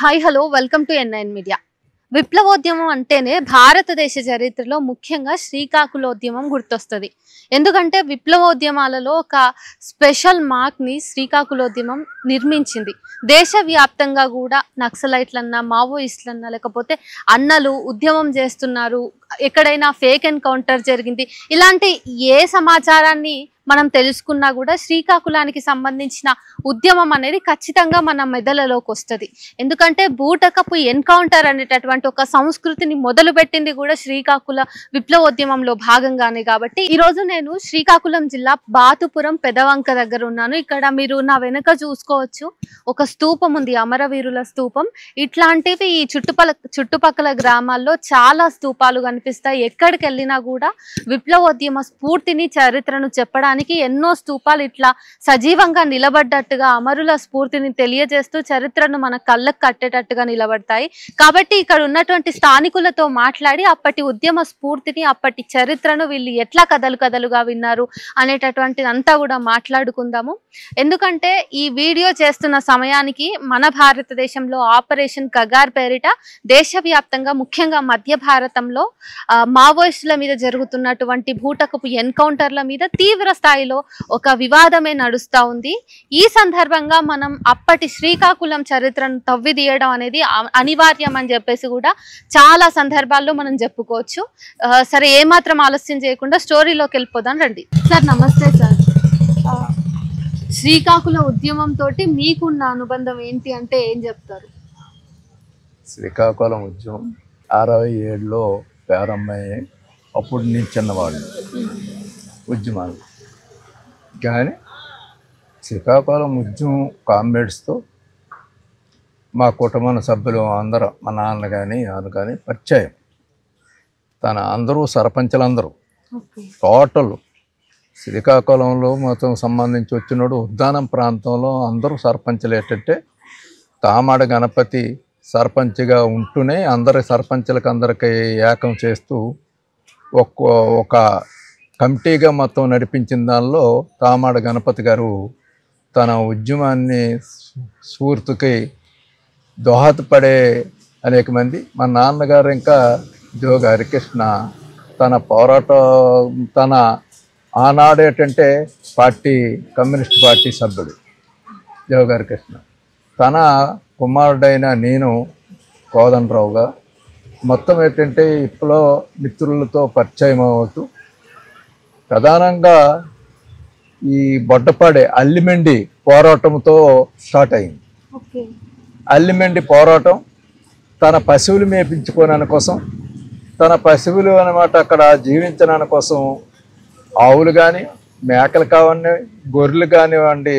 Hi hello welcome to ఎన్ఐన్ media. విప్లవోద్యమం అంటేనే భారతదేశ చరిత్రలో ముఖ్యంగా శ్రీకాకుళోద్యమం గుర్తొస్తుంది. ఎందుకంటే విప్లవోద్యమాలలో ఒక స్పెషల్ మార్క్ని శ్రీకాకుళోద్యమం నిర్మించింది. దేశవ్యాప్తంగా కూడా నక్సలైట్లన్నా మావోయిస్టులన్నా లేకపోతే అన్నలు ఉద్యమం చేస్తున్నారు, ఎక్కడైనా ఫేక్ ఎన్కౌంటర్ జరిగింది, ఇలాంటి ఏ సమాచారాన్ని మనం తెలుసుకున్నా కూడా శ్రీకాకుళానికి సంబంధించిన ఉద్యమం అనేది ఖచ్చితంగా మన మెదడులోకి వస్తుంది. ఎందుకంటే బూటకపు ఎన్కౌంటర్ అనేటటువంటి ఒక సంస్కృతిని మొదలుపెట్టింది కూడా శ్రీకాకుళ విప్లవోద్యమంలో భాగంగానే. కాబట్టి ఈరోజు నేను శ్రీకాకుళం జిల్లా బాతుపురం పెదవంక దగ్గర ఉన్నాను. ఇక్కడ మీరు నా వెనుక చూసుకోవచ్చు, ఒక స్తూపం ఉంది, అమరవీరుల స్తూపం. ఇట్లాంటివి ఈ చుట్టుపక్కల గ్రామాల్లో చాలా స్తూపాలు కనిపిస్తాయి. ఎక్కడికి వెళ్ళినా కూడా విప్లవోద్యమ స్ఫూర్తిని, చరిత్రను చెప్పడానికి ఎన్నో స్తూపాలు ఇట్లా సజీవంగా నిలబడ్డట్టుగా అమరుల స్ఫూర్తిని తెలియజేస్తూ చరిత్రను మన కళ్ళకు కట్టేటట్టుగా నిలబడతాయి. కాబట్టి ఇక్కడ ఉన్నటువంటి స్థానికులతో మాట్లాడి అప్పటి ఉద్యమ స్ఫూర్తిని, అప్పటి చరిత్రను వీళ్ళు ఎట్లా కథలుగా విన్నారు అనేటటువంటిది అంతా కూడా మాట్లాడుకుందాము. ఎందుకంటే ఈ వీడియో చేస్తున్న సమయానికి మన భారతదేశంలో ఆపరేషన్ కగార్ పేరిట దేశవ్యాప్తంగా ముఖ్యంగా మధ్య భారతంలో మావోయిస్టుల మీద జరుగుతున్నటువంటి భూటకపు ఎన్కౌంటర్ల మీద తీవ్ర స్థాయిలో ఒక వివాదమే నడుస్తూ ఉంది. ఈ సందర్భంగా మనం అప్పటి శ్రీకాకుళం చరిత్రను తవ్విదీయడం అనేది అనివార్యం అని చెప్పేసి కూడా చాలా సందర్భాల్లో మనం చెప్పుకోవచ్చు. సరే, ఏమాత్రం ఆలస్యం చేయకుండా స్టోరీలోకి వెళ్ళిపోదాం రండి. సార్ నమస్తే. సార్, శ్రీకాకుళం ఉద్యమం తోటి మీకున్న అనుబంధం ఏంటి అంటే ఏం చెప్తారు? శ్రీకాకుళం ఉద్యమం 67లో ప్రారంభమయ్యాయి. అప్పుడు నేను చిన్నవాళ్ళు ఉద్యమాలు, కానీ శ్రీకాకుళం ఉద్యమం కామ్రేడ్స్తో మా కుటుంబ సభ్యులు అందరూ, మా నాన్న కానీ నాన్న కానీ పరిచయం. అందరూ సర్పంచులందరూ టోటల్ శ్రీకాకుళంలో మొత్తం సంబంధించి వచ్చినోడు ఉద్దానం ప్రాంతంలో అందరూ సర్పంచులు. ఏంటంటే తామాడ గణపతి సర్పంచ్గా ఉంటూనే అందరి సర్పంచులకు అందరికీ ఏకం చేస్తూ ఒక కమిటీగా మొత్తం నడిపించిన దానిలో తామాడ గణపతి గారు తన ఉద్యమాన్ని స్ఫూర్తికి దోహదపడే అనేక మంది, మా నాన్నగారు ఇంకా జోగ హరికృష్ణ తన పోరాటం ఆనాడు ఏంటంటే కమ్యూనిస్ట్ పార్టీ సభ్యుడు జోగ హరికృష్ణ, తన కుమారుడైన నేను కోదండరావుగా మొత్తం ఏంటంటే ఇప్పుడు మిత్రులతో పరిచయం అవుతూ ప్రధానంగా ఈ బొడ్డపాడే అల్లిమెండి పోరాటంతో స్టార్ట్ అయింది. అల్లిమెండి పోరాటం తన పశువులు మేపించుకోవడాని కోసం, తన పశువులు అన్నమాట అక్కడ జీవించడాని కోసం ఆవులు కానీ మేకలు కావండి గొర్రెలు కానివ్వండి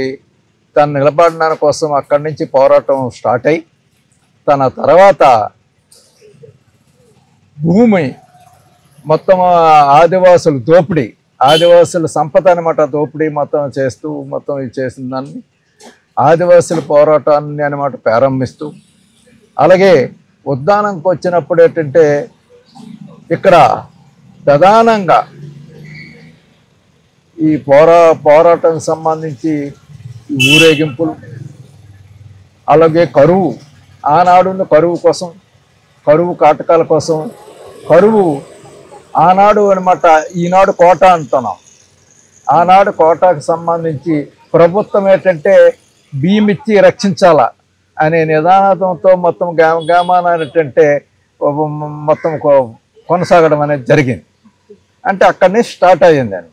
తను నిలబడడాని కోసం అక్కడి నుంచి పోరాటం స్టార్ట్ అయ్యి తన తర్వాత భూమి మొత్తం ఆదివాసుల సంపద అనమాట దోపిడీ మొత్తం చేస్తూ మొత్తం ఇది చేసిన దాన్ని ఆదివాసుల పోరాటాన్ని అనమాట ప్రారంభిస్తూ, అలాగే ఉద్దానంకి వచ్చినప్పుడు ఏంటంటే ఇక్కడ ప్రధానంగా ఈ పోరాటం సంబంధించి ఊరేగింపులు, అలాగే కరువు, ఆనాడున్న కరువు కోసం, కరువు కాటకాల కోసం, కరువు ఆనాడు అనమాట ఈనాడు కోట అంటున్నాం. ఆనాడు కోటకు సంబంధించి ప్రభుత్వం ఏంటంటే బియ్యమిచ్చి రక్షించాలా అనే నిదానంతో మొత్తం గ్రామాన ఏంటంటే మొత్తం కొనసాగడం అనేది జరిగింది. అంటే అక్కడి నుంచి స్టార్ట్ అయ్యిందండి.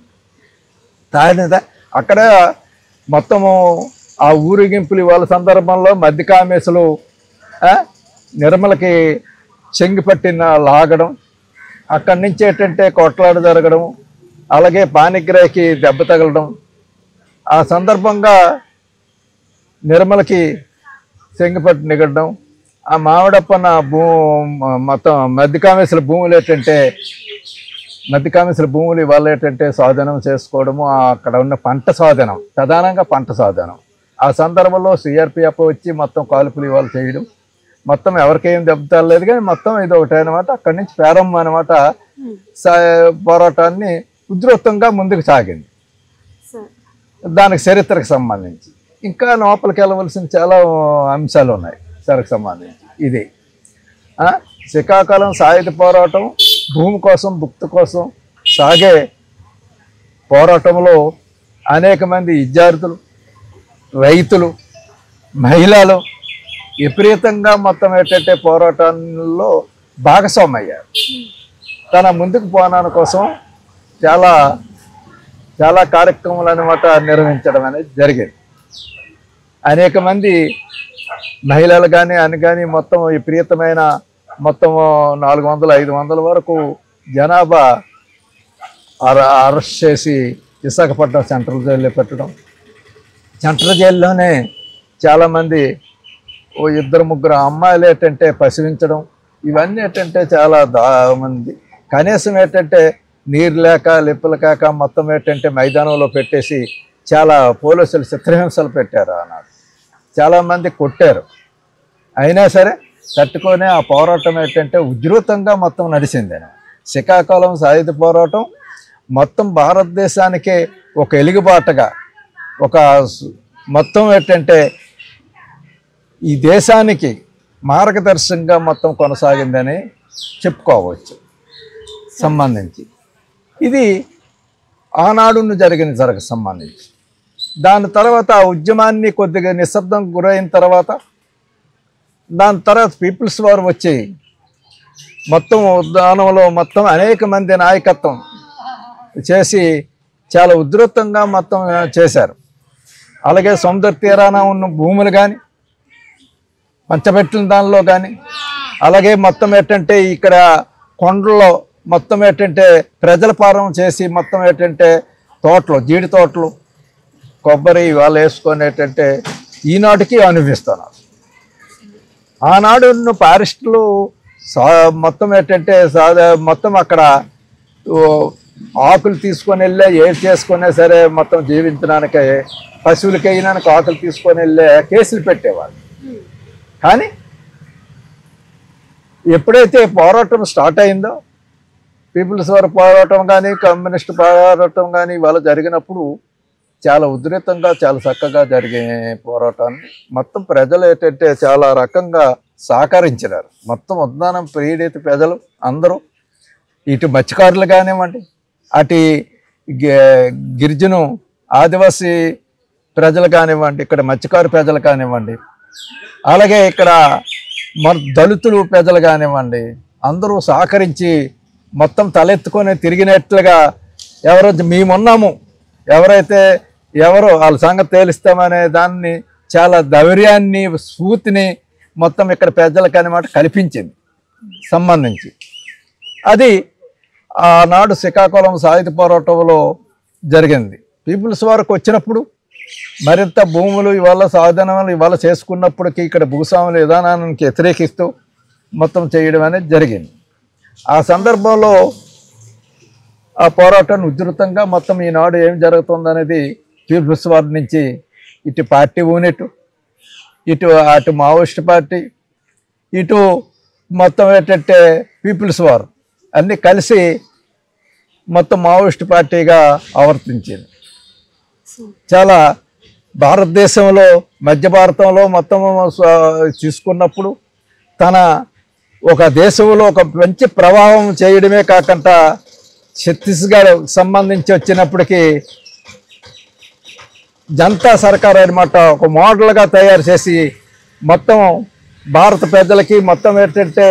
అక్కడ మొత్తము ఆ ఊరేగింపులు వాళ్ళ సందర్భంలో మధ్యకామేశులు నిర్మలకి చెంగిపట్టిన లాగడం, అక్కడి నుంచి ఏంటంటే కొట్లాట జరగడం, అలాగే పానిగ్రాహికి దెబ్బ తగలడం. ఆ సందర్భంగా నిర్మలకి చెంగిపట్టి నిగడడం, ఆ మామిడప్పన్న మొత్తం మధ్యకామేశుల భూములు ఏంటంటే మధ్యకామేశుల భూములు ఇవాళ ఏంటంటే స్వాధీనం చేసుకోవడము, అక్కడ ఉన్న పంట స్వాధీనం, ప్రధానంగా పంట స్వాధీనం. ఆ సందర్భంలో సిఆర్పిఎఫ్ వచ్చి మొత్తం కాల్పులు ఇవాళ చేయడం, మొత్తం ఎవరికేం దెబ్బతలేదు కానీ మొత్తం ఇది ఒకటి అనమాట. అక్కడి నుంచి ప్రారంభం అనమాట పోరాటాన్ని ఉధృతంగా ముందుకు సాగింది. దానికి చరిత్రకు సంబంధించి ఇంకా లోపలికి వెళ్ళవలసిన చాలా అంశాలు ఉన్నాయి. సార్కి సంబంధించి ఇది శ్రీకాకుళం సాయుధ పోరాటం భూమి కోసం భుక్తి కోసం సాగే పోరాటంలో అనేక మంది విద్యార్థులు రైతులు మహిళలు విపరీతంగా మొత్తం ఏంటంటే పోరాటంలో భాగస్వామయ్యారు. తన ముందుకు పోనాని కోసం చాలా చాలా కార్యక్రమాలు అన్నమాట నిర్వహించడం అనేది జరిగింది. అనేక మంది మహిళలు కానీ అని కానీ మొత్తం విపరీతమైన మొత్తం 400-500 వరకు జనాభా అరెస్ట్ చేసి విశాఖపట్నం సెంట్రల్ జైల్లో పెట్టడం. సెంట్రల్ జైల్లోనే చాలామంది 2-3 అమ్మాయిలు ఏంటంటే పసివించడం. ఇవన్నీ ఏంటంటే చాలా మంది కనీసం ఏంటంటే నీరు లేక లిప్పులు కాక మొత్తం ఏంటంటే మైదానంలో పెట్టేసి చాలా పోలీసులు చిత్రహింసలు పెట్టారు. ఆనాడు చాలామంది కొట్టారు. అయినా సరే తట్టుకొని ఆ పోరాటం ఏంటంటే ఉధృతంగా మొత్తం నడిచింది. శ్రీకాకుళం సాయుధ పోరాటం మొత్తం భారతదేశానికే ఒక ఎలుగుబాటుగా ఒక మొత్తం ఏంటంటే ఈ దేశానికి మార్గదర్శకంగా మొత్తం కొనసాగిందని చెప్పుకోవచ్చు. సంబంధించి ఇది ఆనాడు జరిగిన సంబంధించి దాని తర్వాత ఆ ఉద్యమాన్ని కొద్దిగా నిశ్శబ్దం గురైన తర్వాత దాని తర్వాత పీపుల్స్ వార్ వచ్చి మొత్తం ఉద్యానంలో మొత్తం అనేక మంది నాయకత్వం చేసి చాలా ఉధృతంగా మొత్తం చేశారు. అలాగే సముద్ర తీరాన ఉన్న భూములు కానీ పంచబెట్టిన దానిలో కానీ అలాగే మొత్తం ఏంటంటే ఇక్కడ కొండల్లో మొత్తం ఏంటంటే ప్రజల పాలన చేసి మొత్తం ఏంటంటే తోటలు జీడి తోటలు కొబ్బరి వాళ్ళు వేసుకొని ఏంటంటే ఈనాటికి అనుభవిస్తున్నారు. ఆనాడు ఫారెస్టులు మొత్తం ఏంటంటే మొత్తం అక్కడ ఆకులు తీసుకొని వెళ్ళే ఏది చేసుకునే సరే మొత్తం జీవించడానికి పశువులకి అయినానికి ఆకులు తీసుకొని వెళ్ళే కేసులు పెట్టేవాళ్ళు. కానీ ఎప్పుడైతే పోరాటం స్టార్ట్ అయిందో పీపుల్స్ వార్ పోరాటం కానీ కమ్యూనిస్ట్ పోరాటం కానీ ఇవాళ జరిగినప్పుడు చాలా ఉధృతంగా చాలా చక్కగా జరిగే పోరాటాన్ని మొత్తం ప్రజలు ఏంటంటే చాలా రకంగా సహకరించినారు. మొత్తం ఉద్దానం ప్రియరీతి ప్రజలు అందరూ ఇటు మత్స్యకారులు కానివ్వండి అటు గిరిజను ఆదివాసీ ప్రజలు కానివ్వండి ఇక్కడ మత్స్యకారు ప్రజలు కానివ్వండి అలాగే ఇక్కడ దళితులు ప్రజలు కానివ్వండి అందరూ సహకరించి మొత్తం తలెత్తుకొని తిరిగినట్లుగా ఎవరో మేమున్నాము ఎవరైతే ఎవరో వాళ్ళ సంగతి తేలిస్తామనే దాన్ని చాలా ధైర్యాన్ని స్ఫూర్తిని మొత్తం ఇక్కడ ప్రజలకు అన్నమాట కల్పించింది సంబంధించి. అది ఆనాడు శ్రీకాకుళం సాయుధ పోరాటంలో జరిగింది. పీపుల్స్ వారికి వచ్చినప్పుడు మరింత భూములు ఇవాళ సాధనాలు ఇవాళ చేసుకున్నప్పటికీ ఇక్కడ భూస్వాముల విధానానికి వ్యతిరేకిస్తూ మొత్తం చేయడం అనేది జరిగింది. ఆ సందర్భంలో ఆ పోరాటాన్ని ఉధృతంగా మొత్తం ఈనాడు ఏం జరుగుతుందనేది పీపుల్స్ వార్ నుంచి ఇటు పార్టీ యూనిట్ అటు మావోయిస్ట్ పార్టీ ఇటు మొత్తం ఏంటంటే పీపుల్స్ వార్ అన్నీ కలిసి మొత్తం మావోయిస్ట్ పార్టీగా ఆవర్తించింది. చాలా భారతదేశంలో మధ్య భారతంలో మొత్తం తీసుకున్నప్పుడు తన ఒక దేశంలో ఒక మంచి ప్రభావం చేయడమే కాకుండా ఛత్తీస్గఢ్ సంబంధించి వచ్చినప్పటికీ జనతా సర్కార్ అన్నమాట ఒక మోడల్గా తయారు చేసి మొత్తం భారత ప్రజలకి మొత్తం ఏంటంటే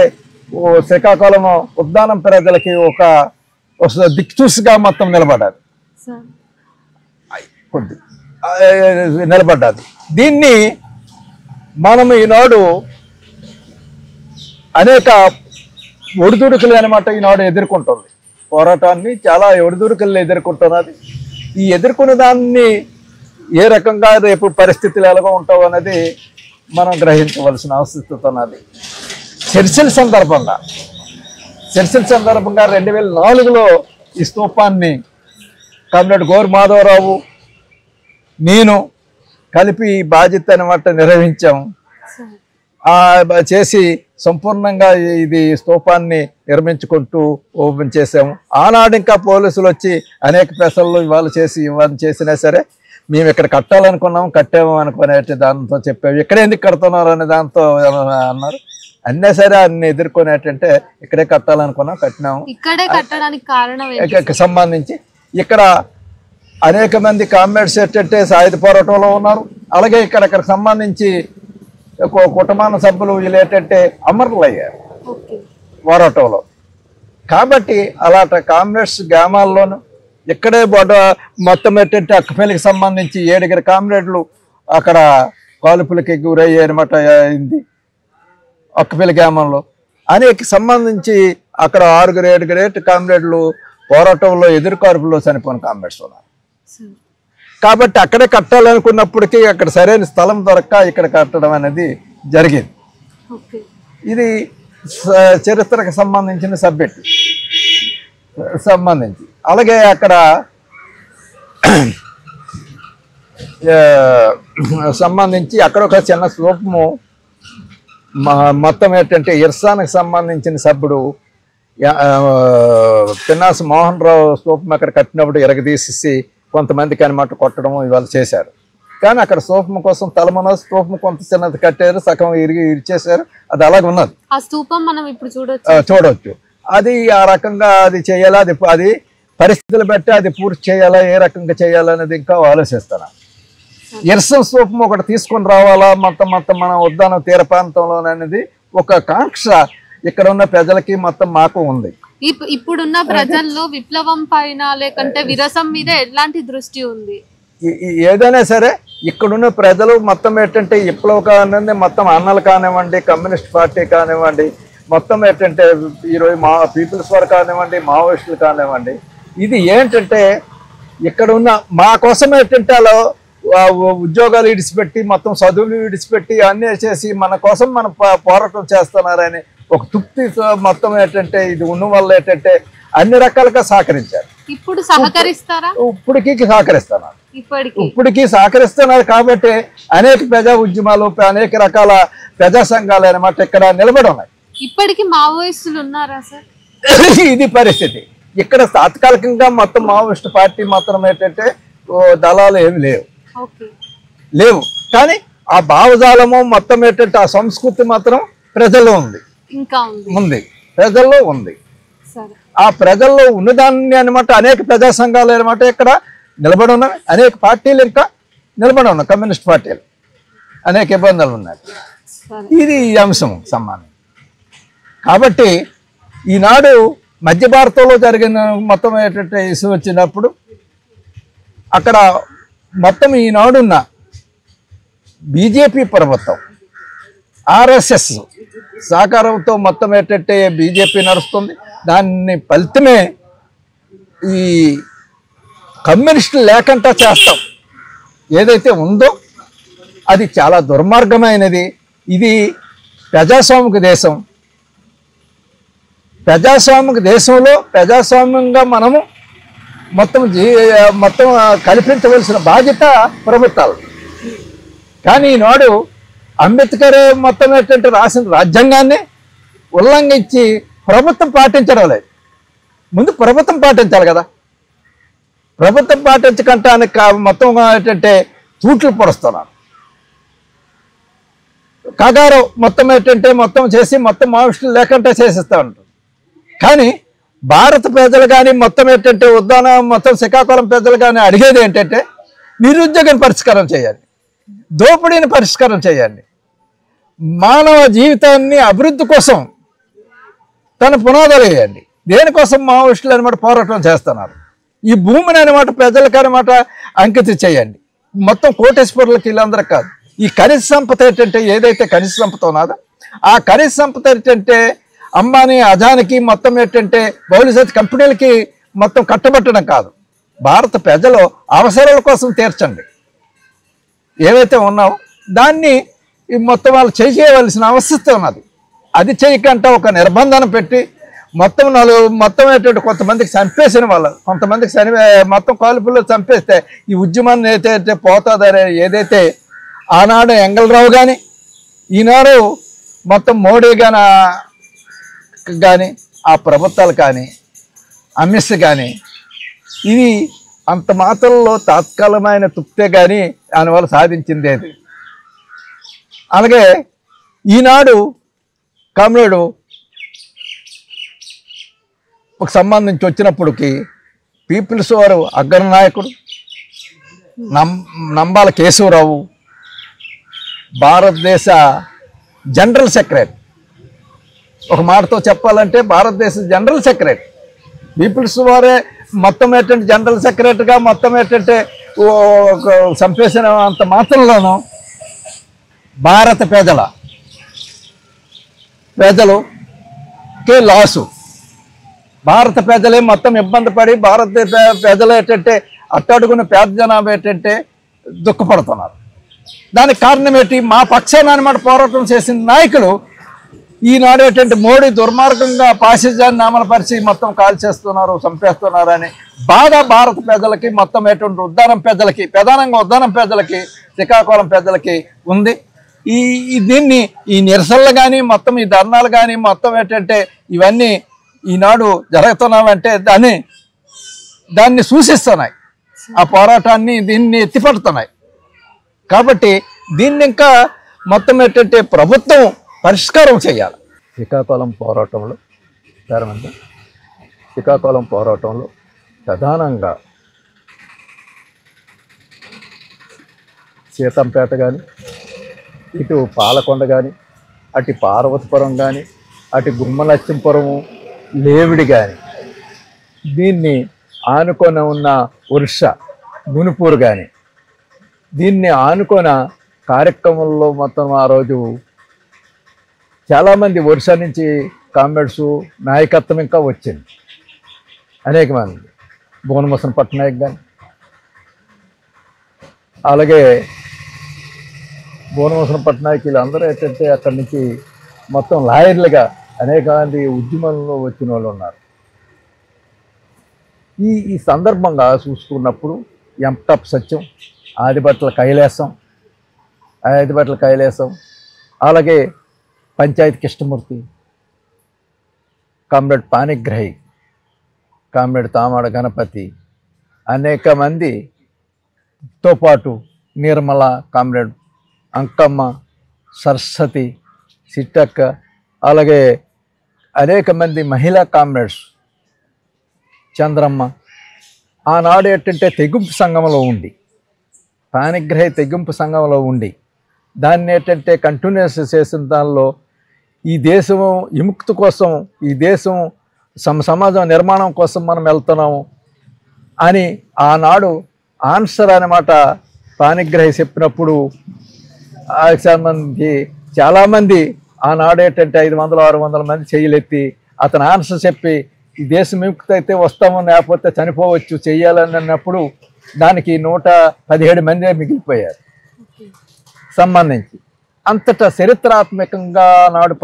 శ్రీకాకుళం ఉద్దానం ప్రజలకి ఒక దిక్చూసిగా మొత్తం నిలబడ్డది. దీన్ని మనం ఈనాడు అనేక ఒడిదుడుకులు అనమాట ఈనాడు ఎదుర్కొంటుంది. పోరాటాన్ని చాలా ఒడిదుడుకులు ఎదుర్కొంటున్నది. ఈ ఎదుర్కొన్న దాన్ని ఏ రకంగా రేపు పరిస్థితులు ఎలాగో ఉంటావు అనేది మనం గ్రహించవలసిన అవసరం ఉన్నది. చర్చల సందర్భంగా 2004లో ఈ స్తూపాన్ని కమ్రేడ్ గోర్ మాధవరావు నేను కలిపి బాధ్యత అనమాట నిర్వహించాము. చేసి సంపూర్ణంగా ఇది స్తూపాన్ని నిర్మించుకుంటూ ఓపెన్ చేసాము. ఆనాడు ఇంకా పోలీసులు వచ్చి అనేక పెసలు ఇవాళ చేసి ఇవన్నీ చేసినా సరే మేము ఇక్కడ కట్టాలనుకున్నాం, కట్టాము అనుకునే దాంతో చెప్పాము. ఇక్కడ ఎందుకు కడుతున్నారు అనే దాంతో అన్నారు. అన్నీ సరే అన్ని ఎదుర్కొనేటంటే ఇక్కడే కట్టాలనుకున్నాం, కట్టినాము. ఇక్కడే కట్టడానికి కారణం సంబంధించి ఇక్కడ అనేక మంది కామ్రేడ్స్ ఏంటంటే సాయుధ పోరాటంలో ఉన్నారు. అలాగే ఇక్కడ సంబంధించి కుటుంబాన సభ్యులు వీళ్ళు ఏంటంటే అమరులు అయ్యారు పోరాటంలో. కాబట్టి అలాంటి కామ్రేడ్స్ గ్రామాల్లోనూ ఇక్కడే మొత్తం ఏంటంటే అక్కపల్లికి సంబంధించి 7 కామ్రేడ్లు అక్కడ కాల్పులకి గురయ్యారన్నమాట అయింది అక్కపల్లి గ్రామంలో. అనేక సంబంధించి అక్కడ 6-7 కామ్రేడ్లు పోరాటంలో ఎదురు కాల్పుల్లో చనిపోయిన కామ్రేడ్స్ ఉన్నారు. కాబట్టి అక్కడే కట్టాలనుకున్నప్పటికీ అక్కడ సరైన స్థలం దొరక్క ఇక్కడ కట్టడం అనేది జరిగింది. ఇది చరిత్రకు సంబంధించిన సబ్జెక్ట్ సంబంధించి. అలాగే అక్కడ సంబంధించి అక్కడ ఒక చిన్న స్తూపము మొత్తం ఏంటంటే ఇర్సానికి సంబంధించిన సభ్యుడు పిన్నాసి మోహన్ రావు స్తూపం అక్కడ కట్టినప్పుడు ఎరగదీసేసి కొంతమందికి అనమాట కొట్టడం ఇవాళ చేశారు. కానీ అక్కడ స్తూపం కోసం తలమన స్తూపం కొంత చిన్నది కట్టారు, సగం ఇరిచేశారు. అది అలాగే ఉన్నది. ఆ స్తూపం మనం ఇప్పుడు చూడవచ్చు. అది ఆ రకంగా అది చేయాలా, అది పరిస్థితులు బట్టి అది పూర్తి చేయాలా, ఏ రకంగా చేయాలనేది ఇంకా ఆలోచిస్తాను. ఇర్సం స్తూపం ఒకటి తీసుకొని రావాలా మొత్తం మన ఉద్యానం తీర ప్రాంతంలోననేది ఒక కాంక్ష ఇక్కడ ఉన్న ప్రజలకి మొత్తం మాకు ఉంది. ఇప్పుడున్న ప్రజల్లో విప్లవం పైన లేకంటే విరసం మీద ఎలాంటి దృష్టి ఉంది? ఏదైనా సరే ఇక్కడున్న ప్రజలు మొత్తం ఏంటంటే విప్లవం కానివ్వండి, మొత్తం అన్నలు కానివ్వండి, కమ్యూనిస్ట్ పార్టీ కానివ్వండి, మొత్తం ఏంటంటే ఈరోజు పీపుల్స్ వారు కానివ్వండి, మావోయిస్టులు కానివ్వండి, ఇది ఏంటంటే ఇక్కడ ఉన్న మా కోసం ఏంటంటే అలా ఉద్యోగాలు విడిచిపెట్టి మొత్తం చదువులు విడిచిపెట్టి అన్నీ చేసి మన కోసం మనం పోరాటం చేస్తున్నారని ఒక తృప్తి మొత్తం ఏంటంటే ఇది ఉన్న వల్ల ఏంటంటే అన్ని రకాలుగా సహకరించారు. ఇప్పుడు సహకరిస్తారా? ఇప్పటికీ సహకరిస్తున్నారు. కాబట్టి అనేక ప్రజా ఉద్యమాలు, అనేక రకాల ప్రజా సంఘాలు అనమాట ఇక్కడ నిలబడి ఉన్నాయి. ఇప్పటికీ మావోయిస్టులు ఉన్నారా సార్? ఇది పరిస్థితి. ఇక్కడ తాత్కాలికంగా మొత్తం మావోయిస్టు పార్టీ మాత్రం ఏంటంటే దళాలు ఏమి లేవు. కానీ ఆ భావజాలము మొత్తం ఏంటంటే ఆ సంస్కృతి మాత్రం ప్రజల్లో ఉంది, ప్రజల్లో ఉంది. ఆ ప్రజల్లో ఉన్నదాన్ని అనమాట అనేక ప్రజా సంఘాలు అనమాట ఇక్కడ నిలబడి ఉన్నాయి. అనేక పార్టీలు ఇంకా నిలబడి ఉన్నాయి. కమ్యూనిస్ట్ పార్టీలు అనేక ఇబ్బందులు ఉన్నాయి. ఇది ఈ అంశం సమానం. కాబట్టి ఈనాడు మధ్య భారతంలో జరిగిన మొత్తం ఏంటంటే ఇష్యూ వచ్చినప్పుడు అక్కడ మొత్తం ఈనాడున్న బీజేపీ ప్రభుత్వం ఆర్ఎస్ఎస్ సహకారంతో మొత్తం ఏంటంటే బీజేపీ నడుస్తుంది. దాన్ని ఫలితమే ఈ కమ్యూనిస్టులు లేకుండా చేస్తాం ఏదైతే ఉందో అది చాలా దుర్మార్గమైనది. ఇది ప్రజాస్వామిక దేశం. ప్రజాస్వామిక దేశంలో ప్రజాస్వామ్యంగా మనము మొత్తం కల్పించవలసిన బాధ్యత ప్రభుత్వాలు. కానీ ఈనాడు అంబేద్కర్ మొత్తం ఏంటంటే రాసిన రాజ్యాంగాన్ని ఉల్లంఘించి ప్రభుత్వం పాటించడం లేదు. ముందు ప్రభుత్వం పాటించాలి కదా. ప్రభుత్వం పాటించకంటానికి మొత్తం ఏంటంటే తూట్లు పొడుస్తున్నారు. కాగారు మొత్తం ఏంటంటే మొత్తం చేసి మొత్తం మావోయిస్టులు లేకుండా చేసేస్తూ ఉంటారు. కానీ భారత ప్రజలు కానీ మొత్తం ఏంటంటే ఉద్దాన మొత్తం శ్రీకాకుళం ప్రజలు కానీ అడిగేది ఏంటంటే నిరుద్యోగాన్ని పరిష్కారం చేయాలి, దోపిడీని పరిష్కారం చేయాలి, మానవ జీవితాన్ని అభివృద్ధి కోసం తన పునాదులు వేయండి. దేనికోసం మావోయిస్టులు అనమాట పోరాటం చేస్తున్నారు. ఈ భూమిని అనమాట ప్రజలకు అనమాట అంకితం చేయండి. మొత్తం కోటేశ్వరులకి వీళ్ళందరూ కాదు. ఈ ఖనిజ సంపద ఏంటంటే ఏదైతే ఖనిజ సంపద ఉన్నదో ఆ ఖనిజ సంపద ఏంటంటే అంబానీ, అదానికి మొత్తం ఏంటంటే బహుళజాతి కంపెనీలకి మొత్తం కట్టబెట్టడం కాదు. భారత ప్రజలు అవసరాల కోసం తీర్చండి. ఏవైతే ఉన్నావో దాన్ని మొత్తం వాళ్ళు చేయవలసిన అవసరం ఉన్నది. అది చేయకుండా ఒక నిర్బంధన పెట్టి మొత్తం ఏంటంటే కొంతమందికి చంపేసిన వాళ్ళు, కొంతమందికి మొత్తం కాల్పుల్లో చంపేస్తే ఈ ఉద్యమాన్ని అయితే పోతుందనే ఏదైతే ఆనాడు ఎంగళరావు కానీ ఈనాడు మొత్తం మోడీ కానీ ఆ ప్రభుత్వాలు కానీ అమిత్ షా కానీ ఇది అంత మాత్రంలో తాత్కాలికమైన తృప్తే కానీ దానివల్ల సాధించింది అది. అలాగే ఈనాడు కామ్రేడు ఒక సంబంధించి వచ్చినప్పటికి పీపుల్స్ వారు అగ్రనాయకుడు నంబాల కేశవరావు భారతదేశ జనరల్ సెక్రటరీ. ఒక మాటతో చెప్పాలంటే భారతదేశ జనరల్ సెక్రటరీ. పీపుల్స్ వారే మొత్తం ఏంటంటే జనరల్ సెక్రటరీగా మొత్తం ఏంటంటే సంపేసిన అంత మాత్రంలోనూ భారత ప్రజలకే లాసు. భారత ప్రజలే మొత్తం ఇబ్బంది పడి భారతదేశ ప్రజలు ఏంటంటే అట్టడుగున పేద జనాభా ఏంటంటే దుఃఖపడుతున్నారు. దానికి కారణం ఏంటి? మా పక్షాన అనమాట పోరాటం చేసిన నాయకులు ఈనాడు ఏంటంటే మోడీ దుర్మార్గంగా పాసిజాన్ని అమలుపరిచి మొత్తం కాల్ చేస్తున్నారు, చంపేస్తున్నారు అని బాధ భారత ప్రజలకి, మొత్తం ఏంటంటే ఉద్దానం ప్రజలకి, ప్రధానంగా ఉద్దానం ప్రజలకి, శ్రీకాకుళం ప్రజలకి ఉంది. దీన్ని ఈ నిరసనలు కానీ మొత్తం ఈ ధర్నాలు కానీ మొత్తం ఏంటంటే ఇవన్నీ ఈనాడు జరుగుతున్నామంటే దాన్ని సూచిస్తున్నాయి, ఆ పోరాటాన్ని దీన్ని ఎత్తిపడుతున్నాయి. కాబట్టి దీన్ని ఇంకా మొత్తం ఏంటంటే ప్రభుత్వం పరిష్కారం చేయాలి. శ్రీకాకుళం పోరాటంలో ప్రధానంగా సీతంపేట కానీ, ఇటు పాలకొండ కానీ, అటు పార్వతీపురం కానీ, అటు గుమ్మలక్ష్మీపురము, లేవిడి కానీ, దీన్ని ఆనుకొని ఉన్న ఉర్ష మునుపూరు కానీ, దీన్ని ఆనుకొన కార్యక్రమంలో మొత్తం ఆ రోజు చాలామంది ఒరిస్సా నుంచి కామ్రేడ్స్ నాయకత్వం ఇంకా వచ్చింది. అనేక మంది భువనమోహన్ పట్నాయక్ కానీ, అలాగే భువనమోహన్ పట్నాయక్ వీళ్ళందరూ ఏంటంటే అక్కడి నుంచి మొత్తం లాయర్లుగా అనేక మంది ఉద్యమంలో వచ్చిన వాళ్ళు ఉన్నారు. ఈ సందర్భంగా చూసుకున్నప్పుడు ఎంటప్ సత్యం, ఆదిభట్ల కైలాసం, అలాగే పంచాయతీ కృష్ణమూర్తి, కామ్రేడ్ పాణిగ్రహి, కామ్రేడ్ తామాడ గణపతి, అనేక మందితో పాటు నిర్మల, కామ్రేడ్ అంకమ్మ, సరస్వతి, సిట్టక్క, అలాగే అనేక మంది మహిళా కామ్రేడ్స్, చంద్రమ్మ ఆనాడు ఏంటంటే తెగింపు సంఘంలో ఉండి, పాణిగ్రహి తెగింపు సంఘంలో ఉండి దాన్ని ఏంటంటే కంటిన్యూస్ చేసిన దానిలో ఈ దేశం విముక్తి కోసం, ఈ దేశం సమాజం నిర్మాణం కోసం మనం వెళ్తున్నాము అని ఆనాడు ఆన్సర్ అన్నమాట పాణిగ్రహి చెప్పినప్పుడు సంబంధించి చాలామంది ఆనాడు ఏంటంటే 500-600 మంది చేయలెత్తి అతను ఆన్సర్ చెప్పి ఈ దేశం విముక్తి అయితే వస్తాము, లేకపోతే చనిపోవచ్చు, చెయ్యాలని అన్నప్పుడు దానికి 117 మంది మిగిలిపోయారు సంబంధించి. అంతటా చరిత్రాత్మకంగా నాడు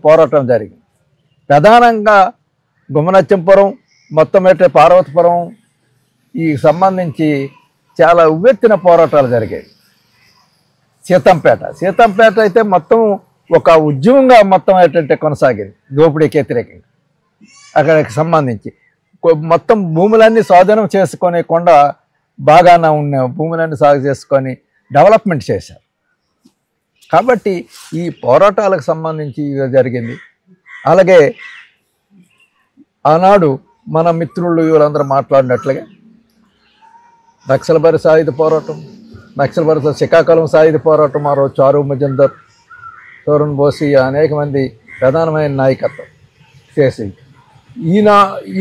పోరాటం జరిగింది. ప్రధానంగా గుమ్మనచ్చంపురం, మొత్తం అయితే పార్వతీపురం ఈ సంబంధించి చాలా ఉవ్వెత్తిన పోరాటాలు జరిగాయి. సీతంపేట అయితే మొత్తం ఒక ఉద్యమంగా మొత్తం ఏంటంటే కొనసాగింది దోపిడీకి వ్యతిరేకంగా. అక్కడికి సంబంధించి మొత్తం భూములన్నీ స్వాధీనం చేసుకొని కొండ బాగానే ఉన్న భూములన్నీ సాగు చేసుకొని డెవలప్మెంట్ చేశారు. కాబట్టి ఈ పోరాటాలకు సంబంధించి జరిగింది. అలాగే ఆనాడు మన మిత్రులు వీళ్ళందరూ మాట్లాడినట్లుగా నక్సల్బరి సాయుధ పోరాటం, శ్రీకాకుళం సాయుధ పోరాటం, ఆ రోజు చారు మజుందర్, తరుణ్ బోసి అనేక మంది ప్రధానమైన నాయకత్వం చేసి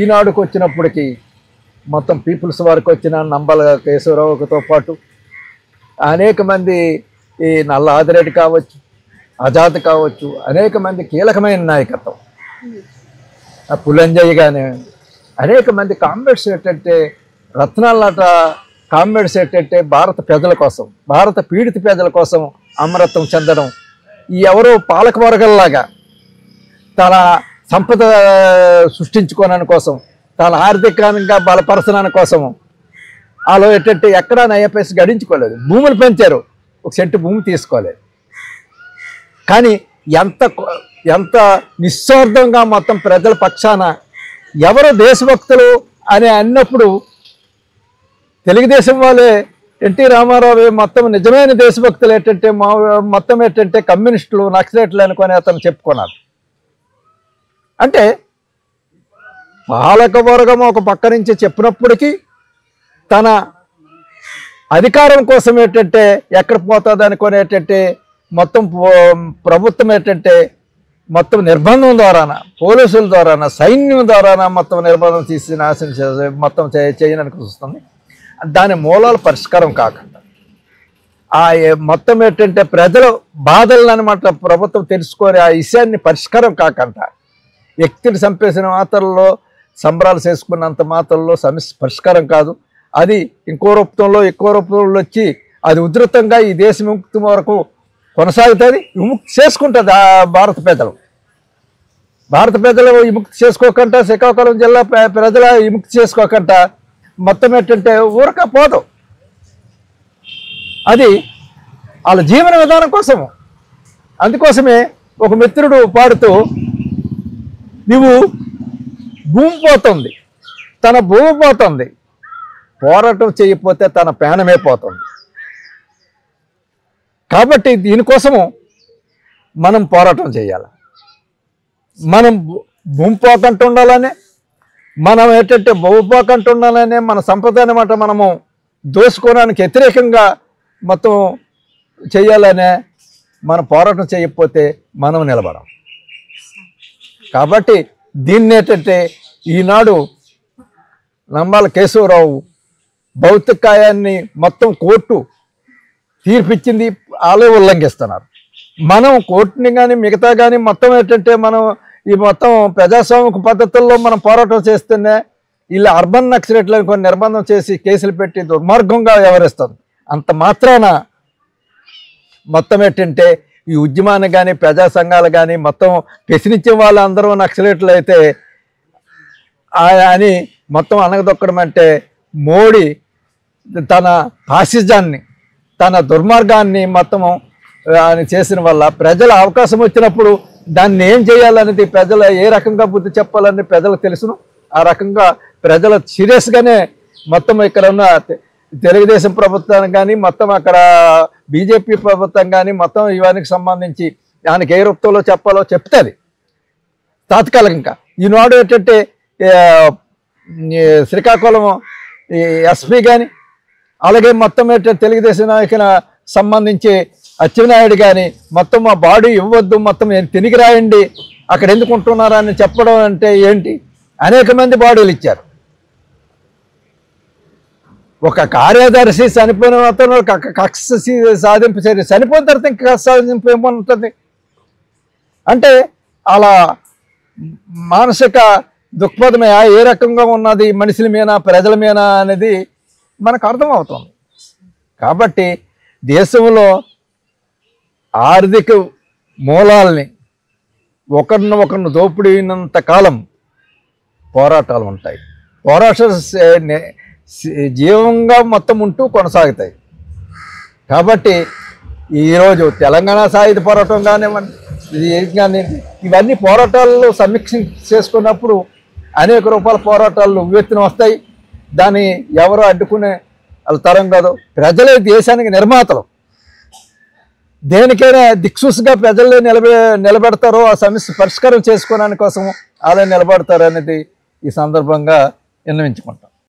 ఈనాడుకు వచ్చినప్పటికీ మొత్తం పీపుల్స్ వారికి వచ్చిన నంబల కేశవరావుతో పాటు అనేక మంది, ఈ నల్ల ఆదిరెడ్డి కావచ్చు, ఆజాద్ కావచ్చు, అనేక మంది కీలకమైన నాయకత్వం, పులంజయ్య కానీ అనేక మంది కామ్రేడ్స్ ఏంటంటే రత్నాలట కామ్రేడ్స్ ఏంటంటే భారత ప్రజల కోసం, భారత పీడిత ప్రజల కోసం అమరత్వం చెందడం, ఈ ఎవరో పాలక వర్గంలాగా తన సంపద సృష్టించుకోవడానికి కోసం, తన ఆర్థికంగా బలపరచడానికి కోసము వాళ్ళు ఏంటంటే ఎక్కడా నయ్యపేసి గడించుకోలేదు. భూములు పెంచారు, ఒక సెంటు భూమి తీసుకోలేదు. కానీ ఎంత నిస్వార్థంగా మొత్తం ప్రజల పక్షాన ఎవరు దేశభక్తులు అని అన్నప్పుడు తెలుగుదేశం వాళ్ళే ఎన్టీ రామారావు మొత్తం నిజమైన దేశభక్తులు ఏంటంటే మొత్తం ఏంటంటే కమ్యూనిస్టులు నక్సలైట్లు అనుకొని అతను చెప్పుకున్నారు. అంటే పాలకవర్గం ఒక పక్క నుంచి చెప్పినప్పటికీ తన అధికారం కోసం ఏంటంటే ఎక్కడ పోతుంది అనుకొని ఏంటంటే మొత్తం ప్రభుత్వం ఏంటంటే మొత్తం నిర్బంధం ద్వారాన, పోలీసుల ద్వారాన, సైన్యం ద్వారాన మొత్తం నిర్బంధం తీసి నాశనం చేసి మొత్తం చేయడానికి వస్తుంది. దాని మూలాలు పరిష్కారం కాకుండా ఆ మొత్తం ఏంటంటే ప్రజల బాధలను అనమాట ప్రభుత్వం తెలుసుకొని ఆ విషయాన్ని పరిష్కారం కాకుండా వ్యక్తిని చంపేసిన మాత్రల్లో సంబరాలు చేసుకున్నంత మాత్రల్లో సమస్య పరిష్కారం కాదు. అది ఇంకో రూపంలో ఎక్కువ రూపంలో వచ్చి అది ఉధృతంగా ఈ దేశ విముక్తి వరకు కొనసాగుతుంది. విముక్తి చేసుకుంటుంది భారత ప్రజలు విముక్తి చేసుకోకుండా, శ్రీకాకుళం జిల్లా ప్రజల విముక్తి చేసుకోకుండా మొత్తం ఏంటంటే ఊరక పోదు. అది వాళ్ళ జీవన విధానం కోసము. అందుకోసమే ఒక మిత్రుడు పాడుతూ, నువ్వు భూమి పోతుంది, తన భూమి పోతుంది, పోరాటం చేయకపోతే తన ప్రాణమే పోతుంది. కాబట్టి దీనికోసము మనం పోరాటం చేయాలి. మనం భూమి పోకంటూ ఉండాలనే, మనం ఏంటంటే భూమి పోకంటూ ఉండాలనే మన సంపద అనమాట మనము దోసుకోవడానికి వ్యతిరేకంగా మొత్తం చేయాలనే మనం పోరాటం చేయకపోతే మనం నిలబడం. కాబట్టి దీన్ని ఏంటంటే ఈనాడు నంబాల కేశవరావు భౌతికాయాన్ని మొత్తం కోర్టు తీర్పిచ్చింది, వాళ్ళే ఉల్లంఘిస్తున్నారు. మనం కోర్టుని కానీ మిగతా కానీ మొత్తం ఏంటంటే మనం ఈ మొత్తం ప్రజాస్వామిక పద్ధతుల్లో మనం పోరాటం చేస్తేనే వీళ్ళు అర్బన్ నక్సలైట్లను కొన్ని నిర్బంధం చేసి కేసులు పెట్టి దుర్మార్గంగా వ్యవహరిస్తుంది. అంత మాత్రాన మొత్తం ఏంటంటే ఈ ఉద్యమాన్ని కానీ ప్రజా సంఘాలు కానీ మొత్తం ప్రశ్నించే వాళ్ళందరూ నక్సలైట్లు అయితే అని మొత్తం అనగదొక్కడం అంటే మోడీ తన ఫాసిజాన్ని, తన దుర్మార్గాన్ని మొత్తము చేసిన వల్ల ప్రజల అవకాశం వచ్చినప్పుడు దాన్ని ఏం చేయాలనేది ప్రజలు ఏ రకంగా బుద్ధి చెప్పాలని ప్రజలకు తెలుసును. ఆ రకంగా ప్రజలు సీరియస్గానే మొత్తం ఇక్కడ ఉన్న తెలుగుదేశం ప్రభుత్వానికి కానీ మొత్తం అక్కడ బీజేపీ ప్రభుత్వం కానీ మొత్తం ఇవానికి సంబంధించి దానికి ఏ రూపంలో చెప్పాలో చెప్తుంది తాత్కాలికంగా. ఈనాడు ఏంటంటే శ్రీకాకుళం ఎస్పీ కానీ అలాగే మొత్తం ఏంటంటే తెలుగుదేశం నాయకుల సంబంధించి అచ్చెన్నాయుడు కానీ మొత్తం మా బాడీ ఇవ్వద్దు, మొత్తం తిరిగి రాయండి, అక్కడ ఎందుకు ఉంటున్నారని చెప్పడం అంటే ఏంటి? అనేక మంది బాడీలు ఇచ్చారు. ఒక కార్యదర్శి చనిపోయిన అతను కక్ష సాధింపు చర్య, చనిపోయిన తర్వాత ఇంకా కక్ష సాధింపు ఏముంటుంది అంటే అలా మానసిక దృక్పథమే ఏ రకంగా ఉన్నది మనుషుల మీద ప్రజల మీద అనేది మనకు అర్థమవుతుంది. కాబట్టి దేశంలో ఆర్థిక మూలాల్ని ఒకరిని దోపిడీనంత కాలం పోరాటాలు ఉంటాయి. పోరాటాలు జీవంగా మొత్తం ఉంటూ కొనసాగుతాయి. కాబట్టి ఈరోజు తెలంగాణ సాయుధ పోరాటం కానివ్వండి ఇవన్నీ పోరాటాల్లో సమీక్ష చేసుకున్నప్పుడు అనేక రూపాయల పోరాటాలు ఉవ్వెత్తున వస్తాయి. దాన్ని ఎవరు అడ్డుకునే వాళ్ళ తరం కాదు. ప్రజలే దేశానికి నిర్మాతలు. దేనికైనా దిక్సూసుగా ప్రజలే నిలబెడతారో ఆ సమస్య పరిష్కారం చేసుకోవడానికి కోసం అలా నిలబడతారు అనేది ఈ సందర్భంగా విన్నవించుకుంటాం.